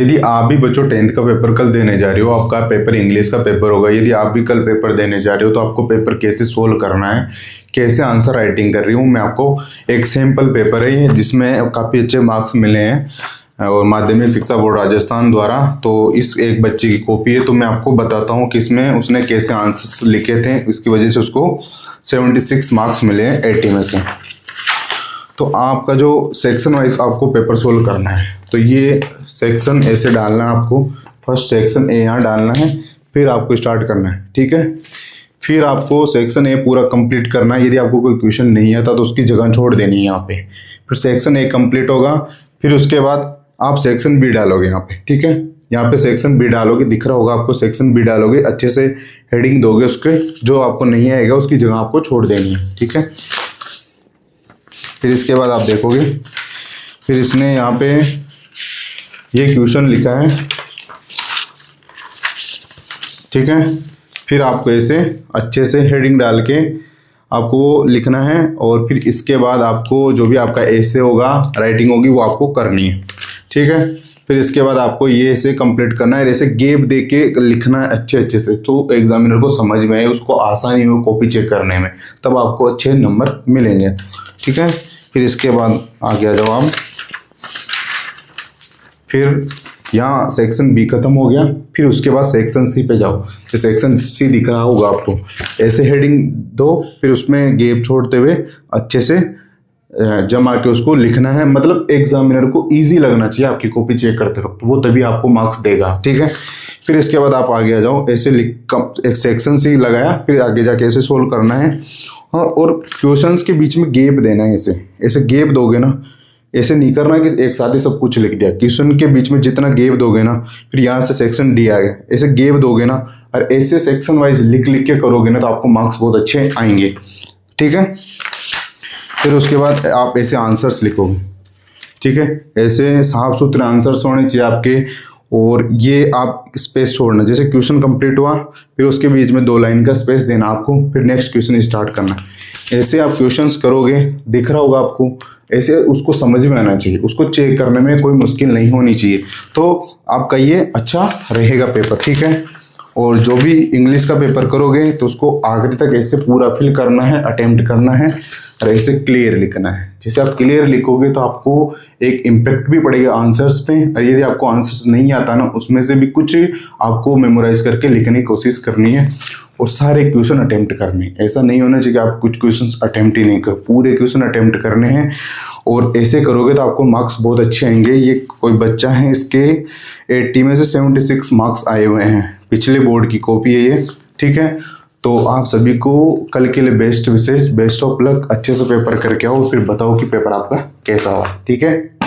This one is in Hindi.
यदि आप भी बच्चों 10th का पेपर कल देने जा रहे हो, आपका पेपर इंग्लिश का पेपर होगा, यदि आप भी कल पेपर देने जा रहे हो तो आपको पेपर कैसे सोल्व करना है, कैसे आंसर राइटिंग कर रही हूँ मैं आपको। एक सैम्पल पेपर है ये जिसमें काफ़ी अच्छे मार्क्स मिले हैं और माध्यमिक शिक्षा बोर्ड राजस्थान द्वारा। तो इस एक बच्चे की कॉपी है, तो मैं आपको बताता हूँ कि इसमें उसने कैसे आंसर्स लिखे थे, इसकी वजह से उसको 76 मार्क्स मिले हैं 80 में से। तो आपका जो सेक्शन वाइज आपको पेपर सोल्व करना है, तो ये सेक्शन ऐसे डालना है आपको। फर्स्ट सेक्शन ए यहाँ डालना है, फिर आपको स्टार्ट करना है, ठीक है। फिर आपको सेक्शन ए पूरा कंप्लीट करना है। यदि आपको कोई क्वेश्चन नहीं आता तो उसकी जगह छोड़ देनी है यहाँ पे। फिर सेक्शन ए कंप्लीट होगा, फिर उसके बाद आप सेक्शन बी डालोगे यहाँ पे, ठीक है। यहाँ पे सेक्शन बी डालोगे, दिख रहा होगा आपको, सेक्शन बी डालोगे, अच्छे से हेडिंग दोगे उसके, जो आपको नहीं आएगा उसकी जगह आपको छोड़ देनी है, ठीक है। फिर इसके बाद आप देखोगे, फिर इसने यहाँ पे ये क्वेश्चन लिखा है, ठीक है। फिर आपको ऐसे अच्छे से हेडिंग डाल के आपको वो लिखना है, और फिर इसके बाद आपको जो भी आपका ऐसे होगा, राइटिंग होगी, वो आपको करनी है, ठीक है। फिर इसके बाद आपको ये ऐसे कंप्लीट करना है, ऐसे गैप दे के लिखना है अच्छे से, तो एग्जामिनर को समझ में आए, उसको आसानी हो कॉपी चेक करने में, तब आपको अच्छे नंबर मिलेंगे, ठीक है। फिर इसके बाद आगे आ जाओ आप। फिर यहाँ सेक्शन बी खत्म हो गया, फिर उसके बाद सेक्शन सी पे जाओ। तो सेक्शन सी दिख रहा होगा आपको, ऐसे हेडिंग दो, फिर उसमें गैप छोड़ते हुए अच्छे से जमा के उसको लिखना है। मतलब एग्जामिनर को इजी लगना चाहिए आपकी कॉपी चेक करते वक्त, वो तभी आपको मार्क्स देगा, ठीक है। फिर इसके बाद आप आगे आ जाओ, ऐसे एक सेक्शन सी लगाया, फिर आगे जाके ऐसे सोल्व करना है। हाँ, और क्वेश्चंस के बीच में गैप देना है, ऐसे गैप दोगे ना, ऐसे नहीं करना कि एक साथ ही सब कुछ लिख दिया। क्वेश्चन के बीच में जितना गैप दोगे ना, फिर यहाँ से सेक्शन डी आ गया, ऐसे गैप दोगे ना, और ऐसे सेक्शन वाइज लिख के करोगे ना, तो आपको मार्क्स बहुत अच्छे आएंगे, ठीक है। फिर उसके बाद आप ऐसे आंसर्स लिखोगे, ठीक है। ऐसे साफ सुथरे आंसर्स होने चाहिए आपके, और ये आप स्पेस छोड़ना, जैसे क्वेश्चन कंप्लीट हुआ, फिर उसके बीच में 2 लाइन का स्पेस देना आपको, फिर नेक्स्ट क्वेश्चन स्टार्ट करना। ऐसे आप क्वेश्चंस करोगे, दिख रहा होगा आपको, ऐसे उसको समझ में आना चाहिए, उसको चेक करने में कोई मुश्किल नहीं होनी चाहिए, तो आपका ये अच्छा रहेगा पेपर, ठीक है। और जो भी इंग्लिश का पेपर करोगे तो उसको आखिरी तक ऐसे पूरा फिल करना है, अटेम्प्ट करना है, और ऐसे क्लियर लिखना है। जैसे आप क्लियर लिखोगे तो आपको एक इम्पैक्ट भी पड़ेगा आंसर्स पे, और यदि आपको आंसर्स नहीं आता ना, उसमें से भी कुछ आपको मेमोराइज करके लिखने की कोशिश करनी है, और सारे क्वेश्चन अटेम्प्ट करने। ऐसा नहीं होना चाहिए कि आप कुछ क्वेश्चन अटेम्प्ट ही नहीं कर, पूरे क्वेश्चन अटेम्प्ट करने हैं, और ऐसे करोगे तो आपको मार्क्स बहुत अच्छे आएंगे। ये कोई बच्चा है, इसके 80 में से 76 मार्क्स आए हुए हैं, पिछले बोर्ड की कॉपी है ये, ठीक है। तो आप सभी को कल के लिए best wishes, best of luck, अच्छे से पेपर करके आओ, फिर बताओ कि पेपर आपका कैसा हुआ, ठीक है।